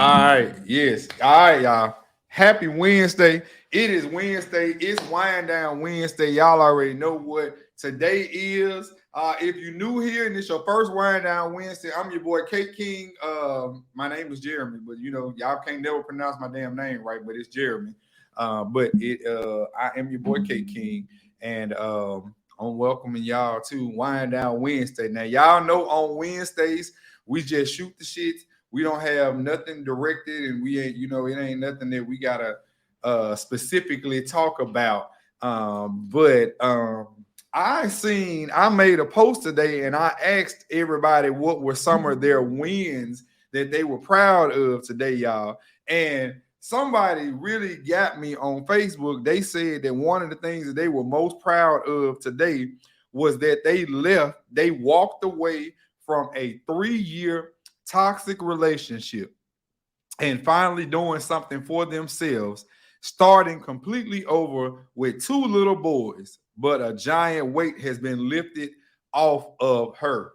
All right, yes. All right, y'all. Happy Wednesday. It is Wednesday. It's Wind Down Wednesday. Y'all already know what today is. If you're new here and it's your first Wind Down Wednesday, I'm your boy K King. My name is Jeremy, but y'all can't never pronounce my damn name right, but it's Jeremy. I am your boy K King, and I'm welcoming y'all to Wind Down Wednesday. Now, y'all know on Wednesdays we just shoot the shit. We don't have nothing directed, and we ain't, it ain't nothing that we gotta specifically talk about. But I made a post today, and I asked everybody what were some of their wins that they were proud of today, y'all. And somebody really got me on Facebook. They said that one of the things that they were most proud of today was that they walked away from a 3-year toxic relationship and finally doing something for themselves, starting completely over with 2 little boys, but a giant weight has been lifted off of her.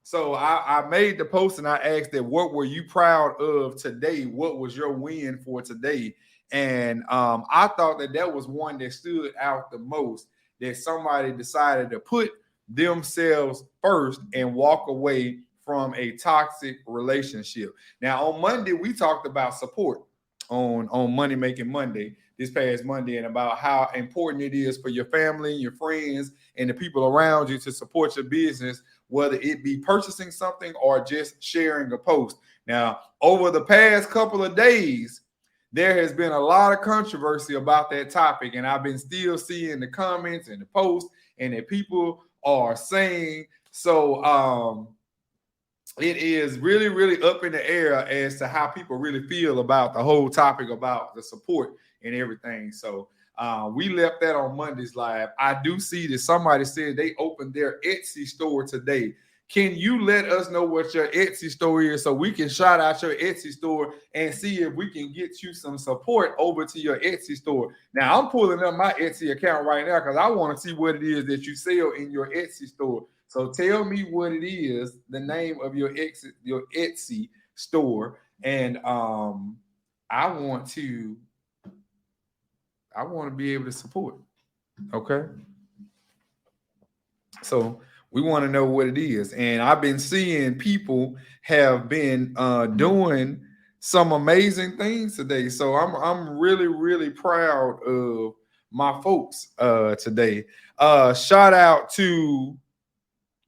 So I made the post and I asked that what were you proud of today? What was your win for today? And I thought that was one that stood out the most, that somebody decided to put themselves first and walk away from a toxic relationship. Now, on Monday, we talked about support on Money Making Monday, this past Monday, and about how important it is for your family, your friends, and the people around you to support your business, whether it be purchasing something or just sharing a post. Now, over the past couple of days, there has been a lot of controversy about that topic, and I've been still seeing the comments and the posts, and that people are saying so. It is really, really up in the air as to how people really feel about the whole topic about the support and everything. So we left that on Monday's live. I do see that somebody said they opened their Etsy store today. Can you let us know what your Etsy store is so we can shout out your Etsy store and see if we can get you some support over to your Etsy store? Now, I'm pulling up my Etsy account right now because I want to see what it is that you sell in your Etsy store. So tell me what it is, the name of your Etsy store, and I want to be able to support. Okay, so we want to know what it is, and I've been seeing people have been doing some amazing things today. So I'm really, really proud of my folks today. Shout out to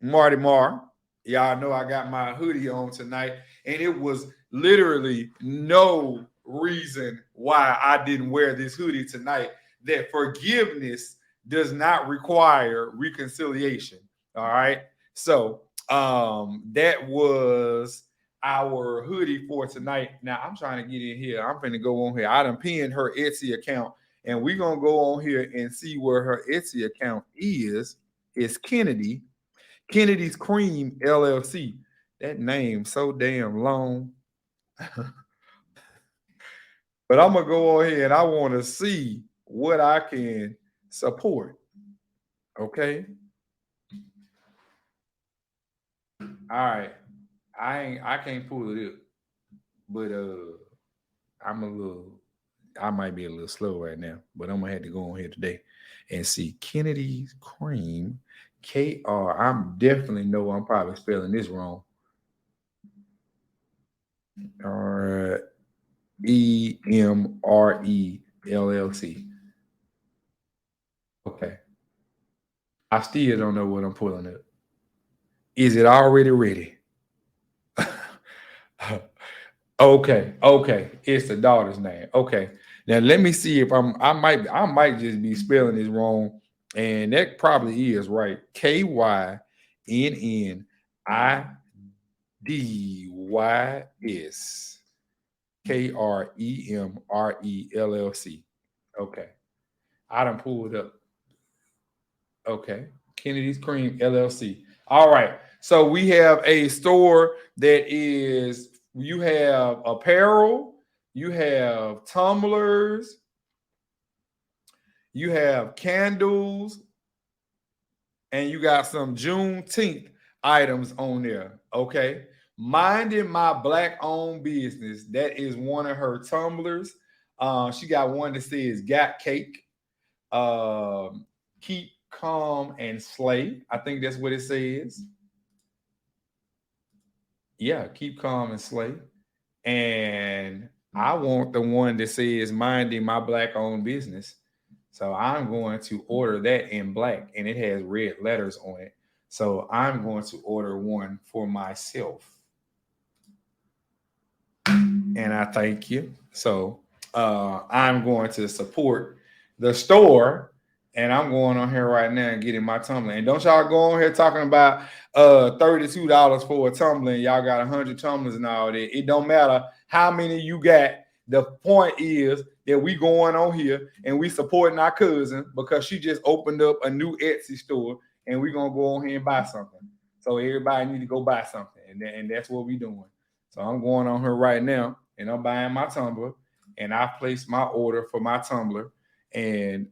Marty Marr. Y'all know I got my hoodie on tonight, and it was literally no reason why I didn't wear this hoodie tonight. That forgiveness does not require reconciliation. All right. So that was our hoodie for tonight. Now I'm trying to get in here. I'm finna go on here. I done pinned her Etsy account, and we're gonna go on here and see where her Etsy account is. It's Kennedy's Cream LLC. That name so damn long. But I'm gonna go on here and I want to see what I can support. Okay. All right. I can't pull it up, but I might be a little slow right now, but I'm gonna have to go on here today and see Kennedy's Cream. KR. I'm definitely know I'm probably spelling this wrong. EMRE LLC. Okay. I still don't know what I'm pulling up. Is it already ready? Okay. It's the daughter's name. Okay. Now let me see if I might just be spelling this wrong. And that probably is right. KYNNIDYS. KREMRELLC. Okay. I done pulled up. Okay. Kennedy's Cream LLC. All right. So we have a store that is, you have apparel, you have tumblers, you have candles, and you got some Juneteenth items on there. Okay. Minding My Black Owned Business. That is one of her tumblers. She got one that says "Got Cake." Keep calm and slay. I think that's what it says. Yeah, keep calm and slay. And I want the one that says minding my black owned business. So I'm going to order that in black and it has red letters on it. So I'm going to order one for myself. And I thank you. So I'm going to support the store. And I'm going on here right now and getting my tumbler. And don't y'all go on here talking about $32 for a tumbler and y'all got 100 tumblers and all that. It don't matter how many you got. The point is that we going on here and we supporting our cousin because she just opened up a new Etsy store and we gonna go on here and buy something. So everybody need to go buy something, and that's what we doing. So I'm going on here right now and I'm buying my tumbler and I placed my order for my tumbler and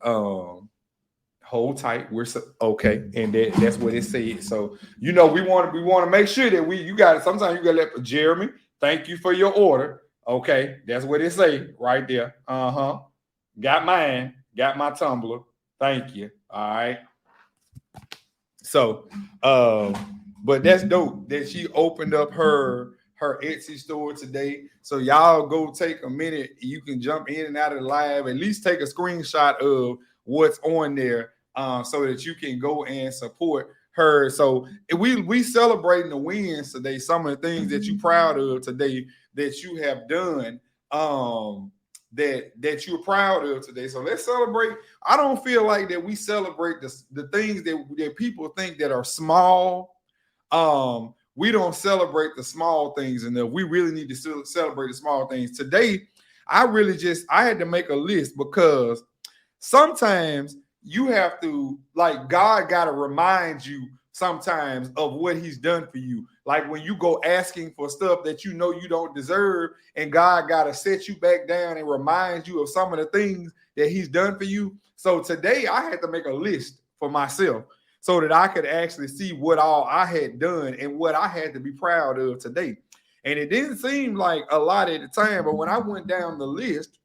hold tight. We're okay, and that's what it said. So we want to make sure that you got it. Sometimes you got to let Jeremy. Thank you for your order. Okay, that's what it say right there. Got mine. Got my tumbler. Thank you. All right. So, but that's dope that she opened up her Etsy store today. So y'all go take a minute. You can jump in and out of the live. At least take a screenshot of what's on there, so that you can go and support her. So we celebrating the wins today. Some of the things that you're proud of today that you have done, that you're proud of today. So let's celebrate. I don't feel like that we celebrate the things that people think that are small. We don't celebrate the small things enough. We really need to celebrate the small things. Today, I had to make a list because sometimes you have to, like, God got to remind you sometimes of what he's done for you. Like when you go asking for stuff that you know you don't deserve, and God got to set you back down and remind you of some of the things that he's done for you. So today I had to make a list for myself so that I could actually see what all I had done and what I had to be proud of today. And it didn't seem like a lot at the time, but when I went down the list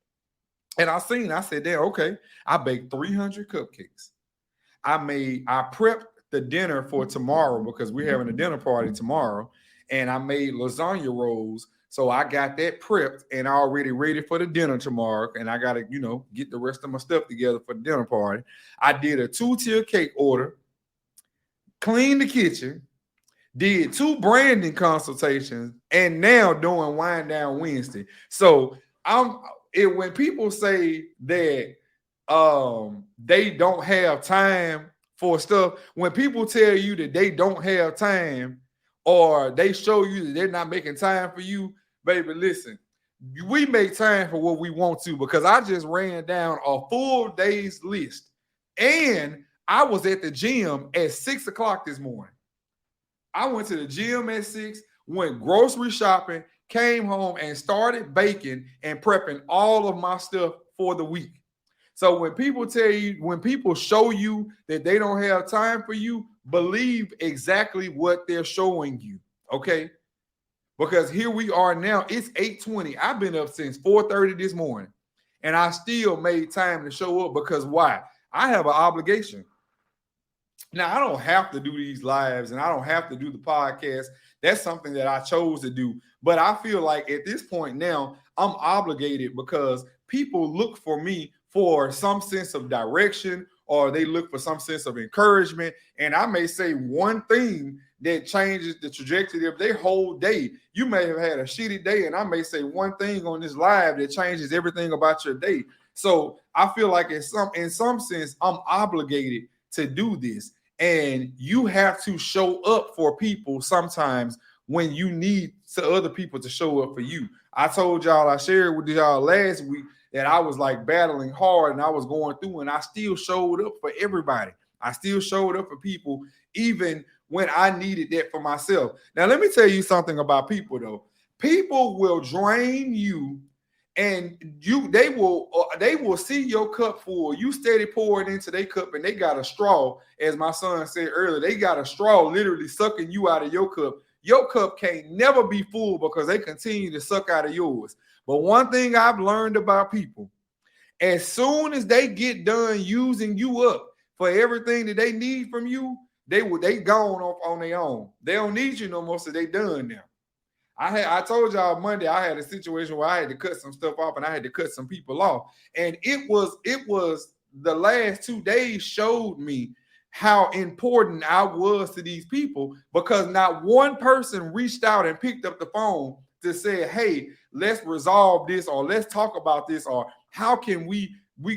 and I said, damn, okay, I baked 300 cupcakes. I prepped the dinner for tomorrow because we're having a dinner party tomorrow, and I made lasagna rolls. So I got that prepped and already ready for the dinner tomorrow. And I got to, get the rest of my stuff together for the dinner party. I did a 2-tier cake order, cleaned the kitchen, did 2 branding consultations, and now doing Wind Down Wednesday. So when people say that they don't have time for stuff, when people tell you that they don't have time or they show you that they're not making time for you, baby, listen, we make time for what we want to, because I just ran down a full day's list and I was at the gym at 6 o'clock this morning. I went to the gym at 6, went grocery shopping, came home and started baking and prepping all of my stuff for the week. So when people show you that they don't have time for you, believe exactly what they're showing you, okay? Because here we are now, it's 8:20. I've been up since 4:30 this morning, and I still made time to show up because why? I have an obligation. Now, I don't have to do these lives and I don't have to do the podcast. That's something that I chose to do. But I feel like at this point now, I'm obligated because people look for me for some sense of direction, or they look for some sense of encouragement. And I may say one thing that changes the trajectory of their whole day. You may have had a shitty day, and I may say one thing on this live that changes everything about your day. So I feel like in some sense, I'm obligated to do this. And you have to show up for people sometimes when you need other people to show up for you. I told y'all, I shared with y'all last week that I was like battling hard and I was going through, and I still showed up for everybody. I still showed up for people even when I needed that for myself. Now, let me tell you something about people though. People will drain you, and they will see your cup full. You steady pouring into their cup, and they got a straw, as my son said earlier. They got a straw literally sucking you out of your cup. Your cup can't never be full because they continue to suck out of yours. But one thing I've learned about people, as soon as they get done using you up for everything that they need from you, they gone off on their own. They don't need you no more, so they done now. I told y'all Monday I had a situation where I had to cut some stuff off and I had to cut some people off. And it was the last 2 days showed me how important I was to these people, because not one person reached out and picked up the phone to say, hey, let's resolve this, or let's talk about this, or how can we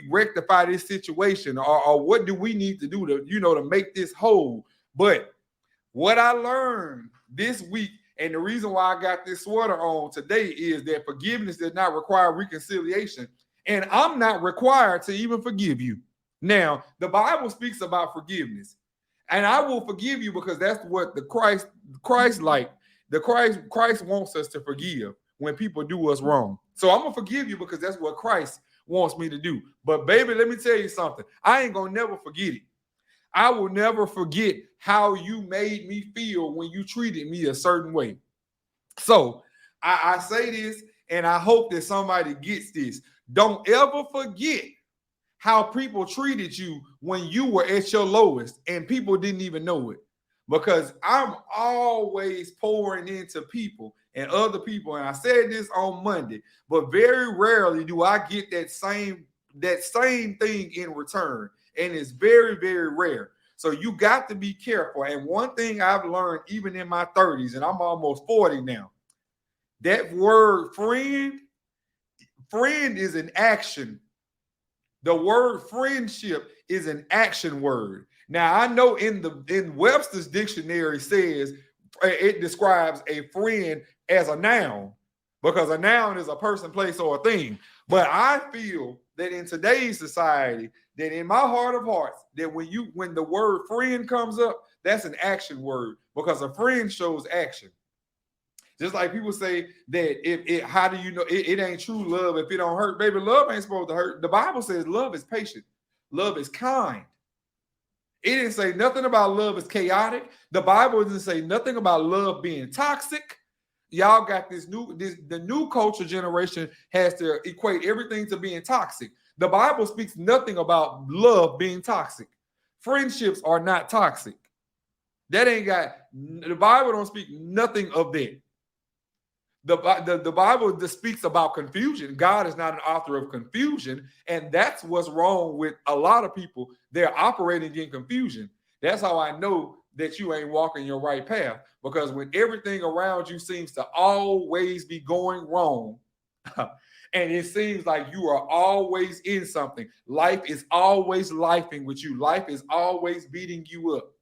rectify this situation, or what do we need to do to, to make this whole. But what I learned this week, and the reason why I got this sweater on today, is that forgiveness does not require reconciliation. And I'm not required to even forgive you. Now, the Bible speaks about forgiveness. And I will forgive you because that's what the Christ wants us to forgive when people do us wrong. So I'm going to forgive you because that's what Christ wants me to do. But baby, let me tell you something. I ain't going to never forget it. I will never forget how you made me feel when you treated me a certain way. So I say this, and I hope that somebody gets this. Don't ever forget how people treated you when you were at your lowest and people didn't even know it. Because I'm always pouring into people and other people. And I said this on Monday, but very rarely do I get that same thing in return. And it's very, very rare. So you got to be careful. And one thing I've learned even in my 30s, and I'm almost 40 now, that word friend is an action. The word friendship is an action word. Now, I know in Webster's dictionary says it describes a friend as a noun, because a noun is a person, place, or a thing. But I feel that in today's society, that in my heart of hearts, that when the word friend comes up, that's an action word, because a friend shows action. Just like people say that how do you know it ain't true love if it don't hurt? Baby, love ain't supposed to hurt. The Bible says love is patient. Love is kind. It didn't say nothing about love is chaotic. The Bible doesn't say nothing about love being toxic. Y'all got the new culture generation has to equate everything to being toxic. The Bible speaks nothing about love being toxic. Friendships are not toxic. The Bible don't speak nothing of that. The Bible just speaks about confusion. God is not an author of confusion, and that's what's wrong with a lot of people. They're operating in confusion. That's how I know that you ain't walking your right path, because when everything around you seems to always be going wrong, and it seems like you are always in something, life is always lifing with you. Life is always beating you up.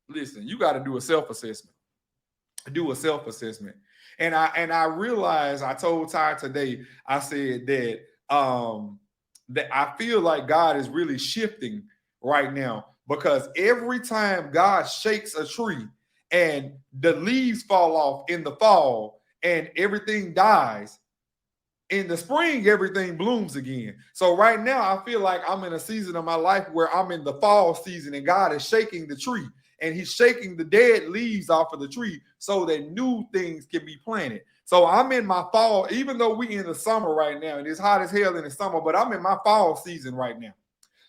Listen, you got to do a self-assessment. Do a self-assessment. And I realized, I told Ty today, I said that that I feel like God is really shifting right now, because every time God shakes a tree and the leaves fall off in the fall and everything dies, in the spring, everything blooms again. So right now, I feel like I'm in a season of my life where I'm in the fall season, and God is shaking the tree. And he's shaking the dead leaves off of the tree so that new things can be planted. So I'm in my fall, even though we in the summer right now, and it's hot as hell in the summer, but I'm in my fall season right now.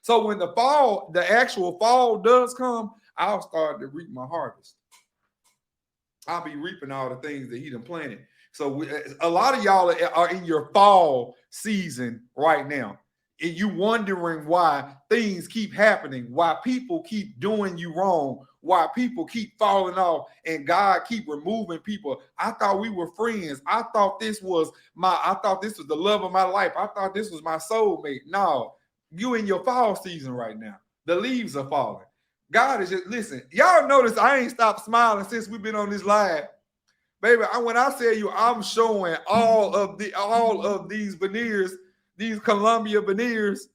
So when the actual fall does come, I'll start to reap my harvest. I'll be reaping all the things that he done planted. So a lot of y'all are in your fall season right now. And you wondering why things keep happening, why people keep doing you wrong, why people keep falling off, and God keep removing people. I thought we were friends. I thought this was the love of my life. I thought this was my soulmate. No, you in your fall season right now. The leaves are falling. God is just, listen, y'all notice I ain't stopped smiling since we've been on this live. Baby, when I tell you I'm showing all of these veneers, these Columbia veneers,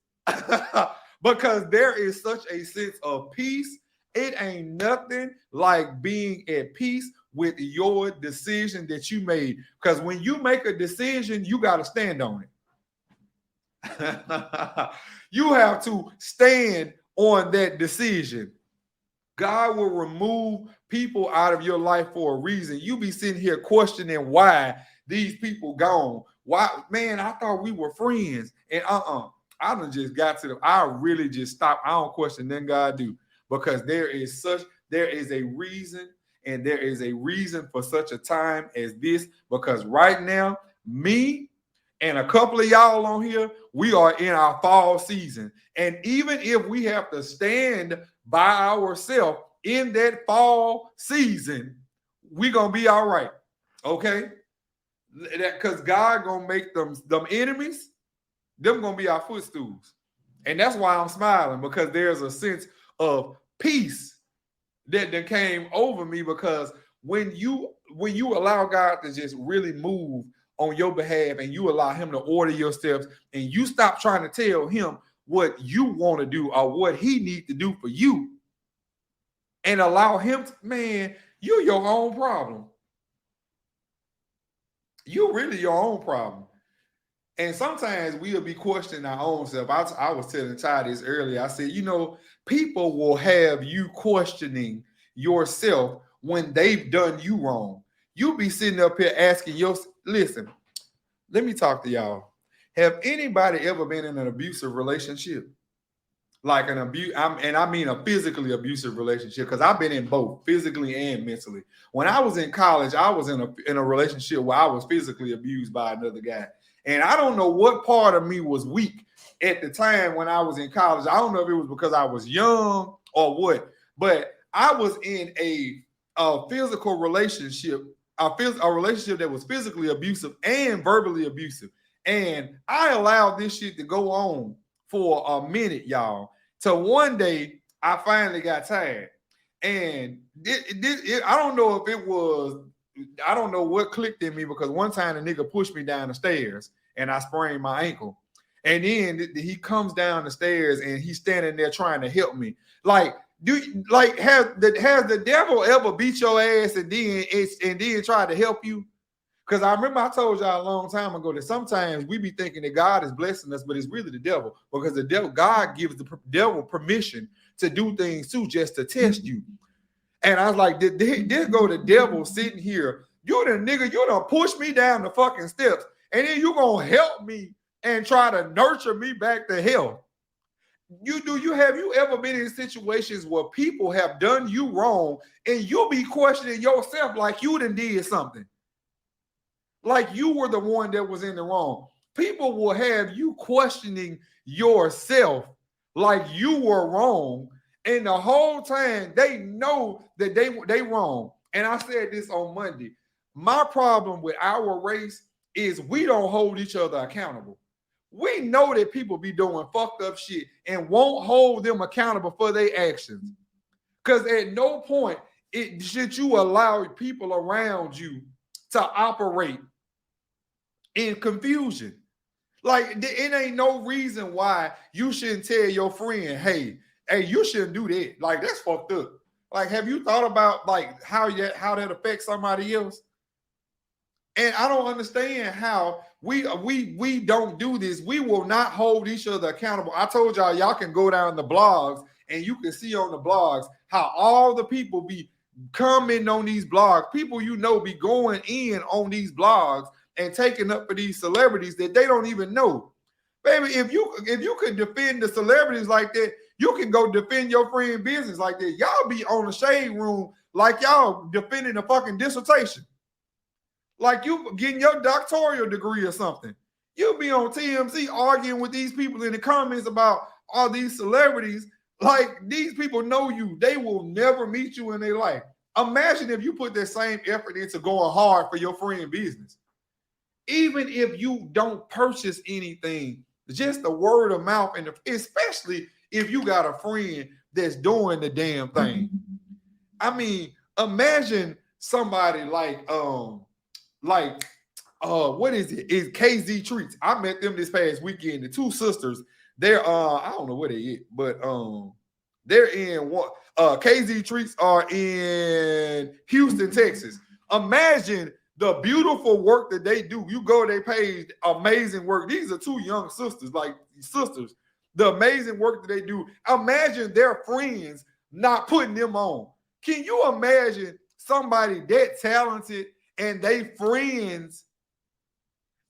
because there is such a sense of peace. It ain't nothing like being at peace with your decision that you made. Because when you make a decision, you got to stand on it. You have to stand on that decision. God will remove people out of your life for a reason. You be sitting here questioning why these people gone. Why, man, I thought we were friends. And I done just got to I really just stopped. I don't question nothing God do, because there is a reason, and there is a reason for such a time as this. Because right now, me and a couple of y'all on here, we are in our fall season. And even if we have to stand by ourselves in that fall season, we gonna be all right. Okay? Because God gonna make them enemies, them gonna be our footstools. And that's why I'm smiling, because there's a sense of peace that came over me, because when you allow God to just really move on your behalf, and you allow him to order your steps, and you stop trying to tell him what you want to do or what he needs to do for you, and allow him to, man, you're your own problem. You're really your own problem. And sometimes we'll be questioning our own self. I was telling Ty this earlier. I said, people will have you questioning yourself when they've done you wrong. You'll be sitting up here asking listen, let me talk to y'all. Have anybody ever been in an abusive relationship? Like an abuse, and I mean a physically abusive relationship, because I've been in both, physically and mentally. When I was in college, I was in a relationship where I was physically abused by another guy. And I don't know what part of me was weak at the time when I was in college. I don't know if it was because I was young or what, but I was in a physical relationship, a relationship that was physically abusive and verbally abusive. And I allowed this shit to go on for a minute, y'all. Till one day I finally got tired. And I don't know if it was, I don't know what clicked in me, because one time the nigga pushed me down the stairs and I sprained my ankle. And then he comes down the stairs and he's standing there trying to help me. Like, has the devil ever beat your ass and then tried to help you? Because I remember I told y'all a long time ago that sometimes we be thinking that God is blessing us, but it's really the devil. Because God gives the devil permission to do things too, just to test you. And I was like, there go the devil sitting here. You the nigga, you done push me down the fucking steps. And then you gonna help me and try to nurture me back to health. Have you ever been in situations where people have done you wrong and you'll be questioning yourself like you done did something? Like you were the one that was in the wrong. People will have you questioning yourself like you were wrong. And the whole time they know that they wrong. And I said this on Monday. My problem with our race is we don't hold each other accountable. We know that people be doing fucked up shit and won't hold them accountable for their actions. Because at no point should you allow people around you to operate in confusion. Like, it ain't no reason why you shouldn't tell your friend, hey, you shouldn't do that. Like, that's fucked up. Like, have you thought about like how that affects somebody else? And I don't understand how we don't do this. We will not hold each other accountable. I told y'all can go down the blogs and you can see on the blogs how all the people be commenting on these blogs. People be going in on these blogs and taking up for these celebrities that they don't even know. Baby, if you could defend the celebrities like that, you can go defend your friend business like that. Y'all be on the shade room like y'all defending a fucking dissertation. Like you getting your doctoral degree or something. You'll be on TMZ arguing with these people in the comments about all these celebrities. Like, these people know you. They will never meet you in their life. Imagine if you put that same effort into going hard for your friend business. Even if you don't purchase anything, just the word of mouth, and especially if you got a friend that's doing the damn thing. I mean, imagine somebody like what is it? It's KZ Treats. I met them this past weekend. The two sisters, they're I don't know where they at, but they're in what KZ Treats are in Houston, Texas. Imagine the beautiful work that they do. You go, they pay amazing work. These are two young sisters, like sisters. The amazing work that they do. Imagine their friends not putting them on. Can you imagine somebody that talented and they friends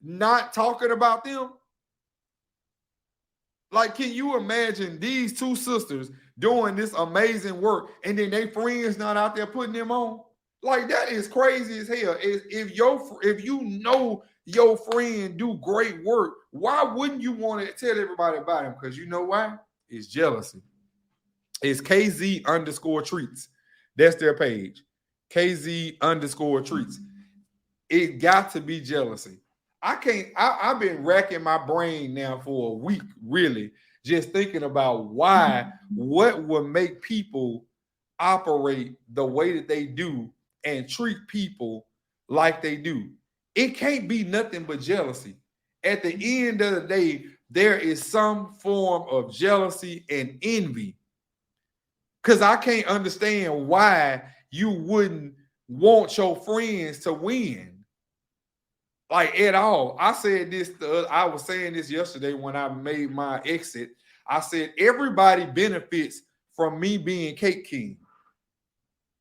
not talking about them? Like, can you imagine these two sisters doing this amazing work and then they friends not out there putting them on? Like, that is crazy as hell. If you know your friend do great work, why wouldn't you want to tell everybody about him? Because you know why? It's jealousy. It's KZ_treats. That's their page. KZ_treats. It got to be jealousy. I've been racking my brain now for a week, really, just thinking about what would make people operate the way that they do and treat people like they do. It can't be nothing but jealousy. At the end of the day, there is some form of jealousy and envy. Because I can't understand why you wouldn't want your friends to win. Like, at all. I said this, I was saying this yesterday when I made my exit. I said, everybody benefits from me being Cake King.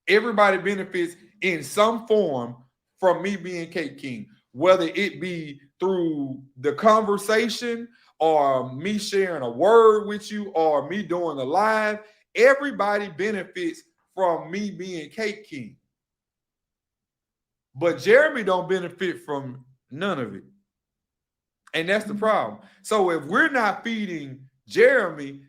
Everybody benefits in some form from me being Cake King, whether it be through the conversation or me sharing a word with you or me doing a live. Everybody benefits from me being Cake King. But Jeremy don't benefit from none of it. And that's the problem. So if we're not feeding Jeremy,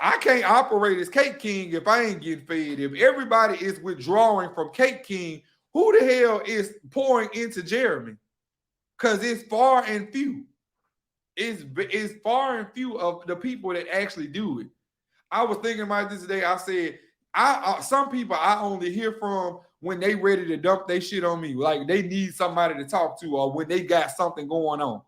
I can't operate as Cake King if I ain't getting fed. If everybody is withdrawing from Cake King, who the hell is pouring into Jeremy? Because it's far and few. It's far and few of the people that actually do it. I was thinking about this today. I said, some people I only hear from when they ready to dump their shit on me. Like, they need somebody to talk to or when they got something going on.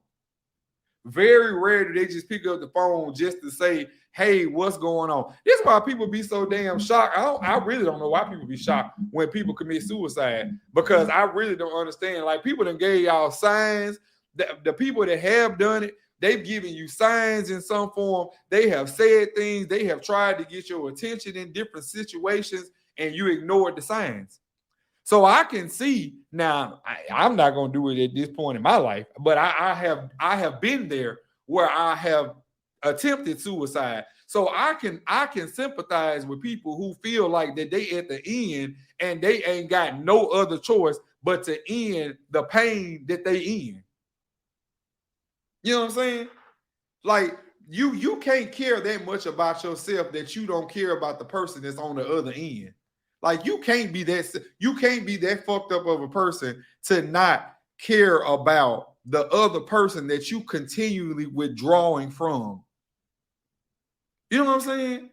Very rare do they just pick up the phone just to say, hey, what's going on? This is why people be so damn shocked. I really don't know why people be shocked when people commit suicide, because I really don't understand. Like, people done gave y'all signs. The people that have done it, they've given you signs in some form. They have said things. They have tried to get your attention in different situations, and you ignored the signs. So I can see now. I'm not going to do it at this point in my life, but I have been there where I have attempted suicide. So I can sympathize with people who feel like that they at the end and they ain't got no other choice but to end the pain that they in. You know what I'm saying? Like, you can't care that much about yourself that you don't care about the person that's on the other end. Like, you can't be that fucked up of a person to not care about the other person that you continually withdrawing from. You know what I'm saying?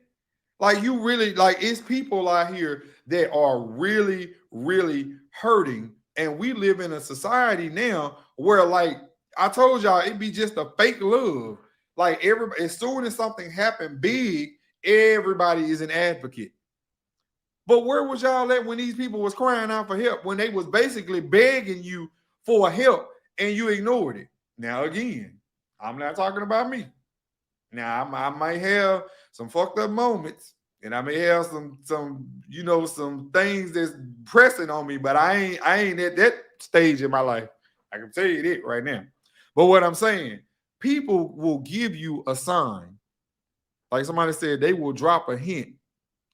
Like, you really, like, it's people out here that are really, really hurting. And we live in a society now where, like, I told y'all, it'd be just a fake love. Like, everybody, as soon as something happened big, everybody is an advocate. But where was y'all at when these people was crying out for help, when they was basically begging you for help and you ignored it? Now, again, I'm not talking about me. Now, I might have some fucked up moments, and I may have some things that's pressing on me, but I ain't at that stage in my life. I can tell you that right now. But what I'm saying, people will give you a sign. Like somebody said, they will drop a hint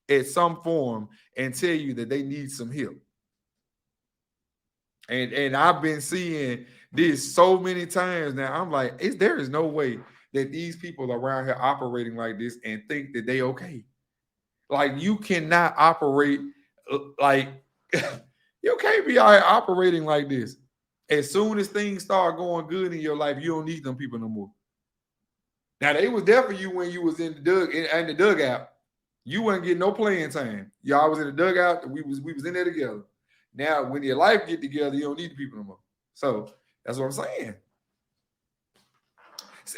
at some form and tell you that they need some help. And I've been seeing this so many times now. I'm like, there is no way that these people around here operating like this and think that they okay. Like, you cannot operate like you can't be operating like this. As soon as things start going good in your life, you don't need them people no more. Now, they was there for you when you was in the dugout. You wasn't getting no playing time. Y'all was in the dugout. We was in there together. Now, when your life get together, you don't need the people no more. So that's what I'm saying.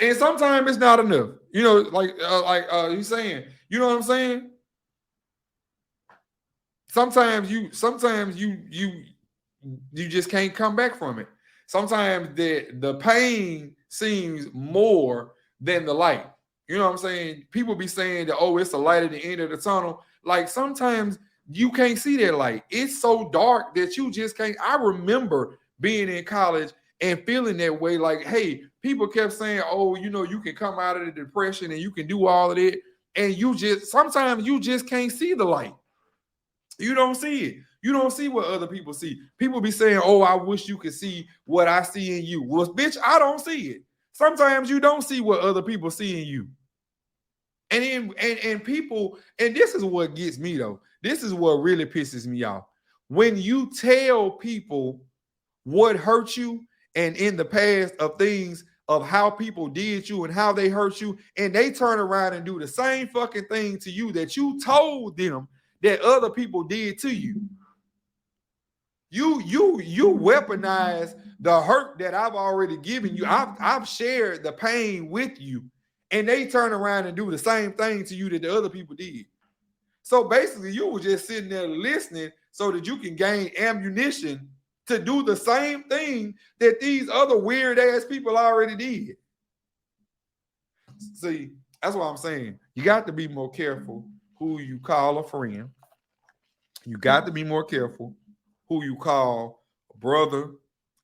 And sometimes it's not enough. You know, like he's saying. You know what I'm saying? Sometimes you just can't come back from it. Sometimes the pain seems more than the light. You know what I'm saying? People be saying that, oh, it's the light at the end of the tunnel. Like sometimes you can't see that light. It's so dark that you just can't. I remember being in college and feeling that way. Like, hey, people kept saying, oh, you know, you can come out of the depression and you can do all of it. And you just sometimes you just can't see the light. You don't see it. You don't see what other people see. People be saying, oh, I wish you could see what I see in you. Well, bitch, I don't see it. Sometimes you don't see what other people see in you. And people, and this is what gets me though. This is what really pisses me off. When you tell people what hurt you and in the past of things of how people did you and how they hurt you, and they turn around and do the same fucking thing to you that you told them that other people did to you. You weaponize the hurt that I've already given you. I've shared the pain with you, and they turn around and do the same thing to you that the other people did. So basically, you were just sitting there listening so that you can gain ammunition to do the same thing that these other weird ass people already did. See, that's what I'm saying. You got to be more careful who you call a friend. You got to be more careful who you call a brother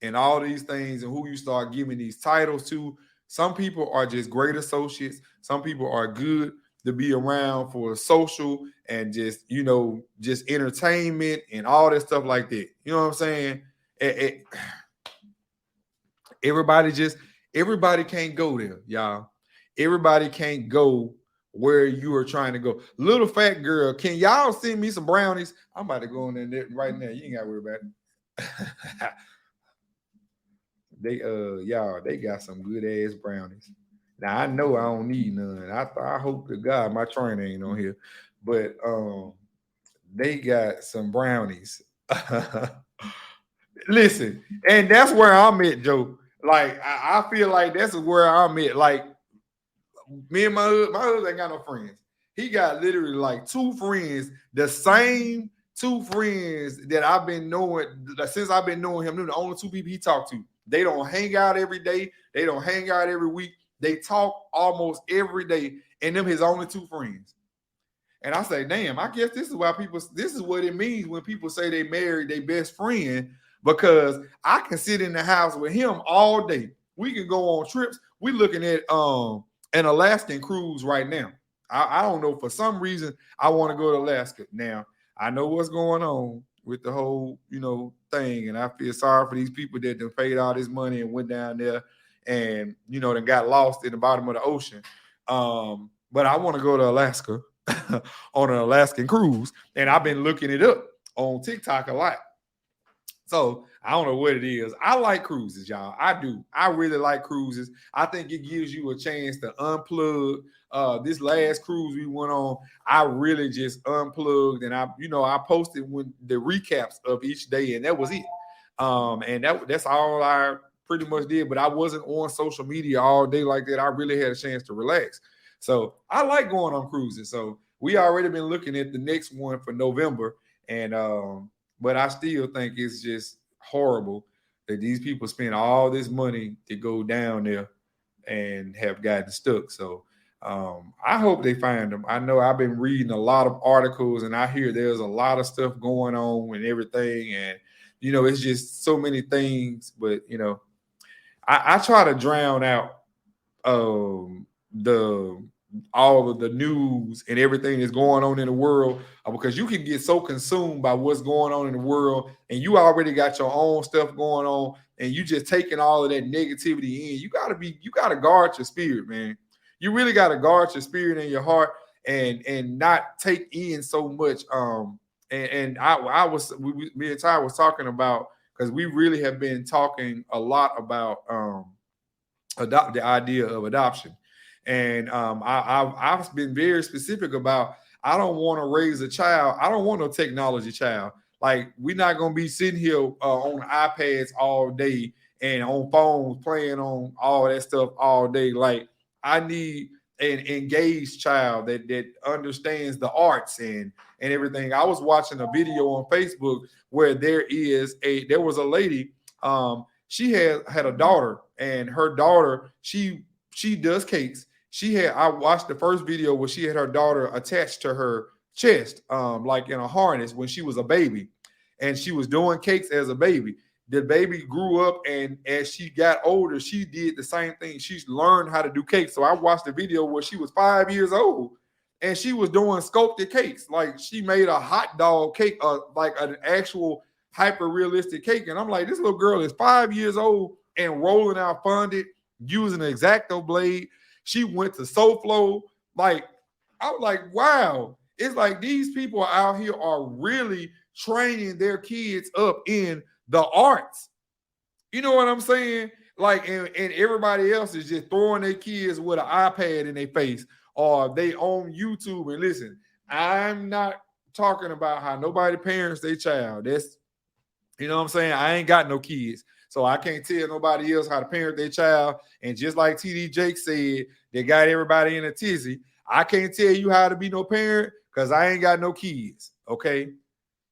and all these things and who you start giving these titles to. Some people are just great associates. Some people are good to be around for social and just, you know, just entertainment and all that stuff like that. You know what I'm saying? Everybody can't go there, y'all. Everybody can't go where you are trying to go. Little fat girl, can y'all send me some brownies? I'm about to go in there right now. You ain't got to worry about it. They got some good ass brownies. Now I know I don't need none. I hope to God my trainer ain't on here, but they got some brownies. Listen, and that's where I'm at, Joe. Like I feel like that's where I'm at. Like me and my husband ain't got no friends. He got literally like two friends, the same two friends that I've been knowing since I've been knowing him. They're the only two people he talked to. They don't hang out every day. They don't hang out every week. They talk almost every day, and them his only two friends. And I say, damn, I guess this is why this is what it means when people say they married their best friend, because I can sit in the house with him all day. We can go on trips. We're looking at an Alaskan cruise right now. I don't know, for some reason I want to go to Alaska. Now, I know what's going on with the whole, you know, thing, and I feel sorry for these people that done paid all this money and went down there and, you know, then got lost in the bottom of the ocean. But I want to go to Alaska on an Alaskan cruise, and I've been looking it up on TikTok a lot. So I don't know what it is. I like cruises, y'all. I do. I really like cruises. I think it gives you a chance to unplug. This last cruise we went on, I really just unplugged, and I posted when the recaps of each day, and that was it. And that's all I pretty much did. But I wasn't on social media all day like that. I really had a chance to relax. So I like going on cruises. So we already been looking at the next one for November, and but I still think it's just horrible that these people spend all this money to go down there and have gotten stuck. So I hope they find them. I know I've been reading a lot of articles, and I hear there's a lot of stuff going on and everything. And, you know, it's just so many things. But, you know, I try to drown out all of the news and everything that's going on in the world, because you can get so consumed by what's going on in the world, and you already got your own stuff going on, and you just taking all of that negativity in. You gotta guard your spirit, man. You really gotta guard your spirit and your heart, and not take in so much. Me and Ty was talking about, because we really have been talking a lot about the idea of adoption. And I've been very specific about, I don't want to raise a child. I don't want no technology child. Like, we're not going to be sitting here on iPads all day and on phones playing on all that stuff all day. Like, I need an engaged child that understands the arts and everything. I was watching a video on Facebook where there was a lady, she had a daughter, and her daughter, she does cakes. I watched the first video where she had her daughter attached to her chest, like in a harness when she was a baby, and she was doing cakes as a baby. The baby grew up, and as she got older, she did the same thing. She learned how to do cakes. So I watched the video where she was 5 years old, and she was doing sculpted cakes. Like she made a hot dog cake, like an actual hyper realistic cake. And I'm like, this little girl is 5 years old and rolling out fondant using an X-Acto blade. She went to SoFlo. Like, I was like, wow. It's like these people out here are really training their kids up in the arts. You know what I'm saying? Like, and everybody else is just throwing their kids with an iPad in their face, or they own YouTube. And listen, I'm not talking about how nobody parents their child. That's, you know what I'm saying? I ain't got no kids, so I can't tell nobody else how to parent their child. And just like TD Jake said, they got everybody in a tizzy. I can't tell you how to be no parent because I ain't got no kids. Okay,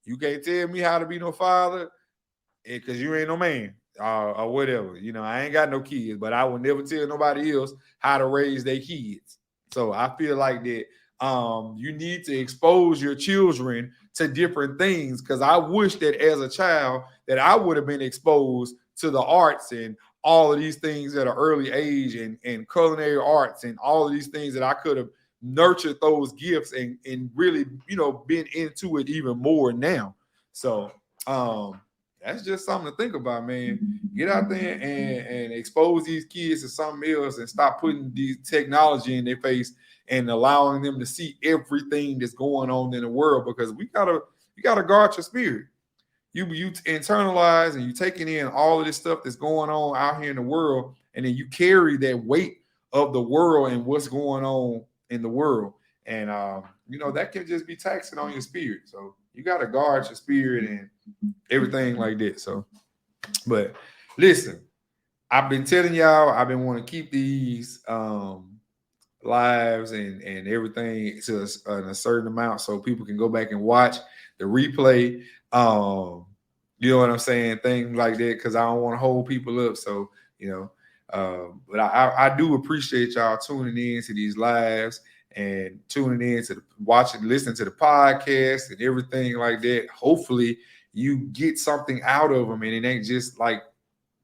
you can't tell me how to be no father because you ain't no man or whatever. You know, I ain't got no kids, but I will never tell nobody else how to raise their kids. So I feel like that you need to expose your children to different things, because I wish that as a child that I would have been exposed to the arts and all of these things at an early age, and culinary arts and all of these things, that I could have nurtured those gifts and really, you know, been into it even more now. So that's just something to think about, man. Get out there and expose these kids to something else, and stop putting these technology in their face and allowing them to see everything that's going on in the world, because you gotta guard your spirit. You internalize and you taking in all of this stuff that's going on out here in the world, and then you carry that weight of the world and what's going on in the world. And you know, that can just be taxing on your spirit. So you got to guard your spirit and everything like that. So, but listen, I've been telling y'all, I've been wanting to keep these lives and everything to a certain amount so people can go back and watch the replay. You know what I'm saying? Things like that, because I don't want to hold people up. So, you know, but I do appreciate y'all tuning in to these lives and tuning in to watching, listening to the podcast and everything like that. Hopefully you get something out of them, and it ain't just like,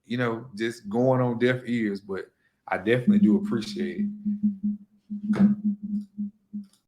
you know, just going on deaf ears. But I definitely do appreciate it.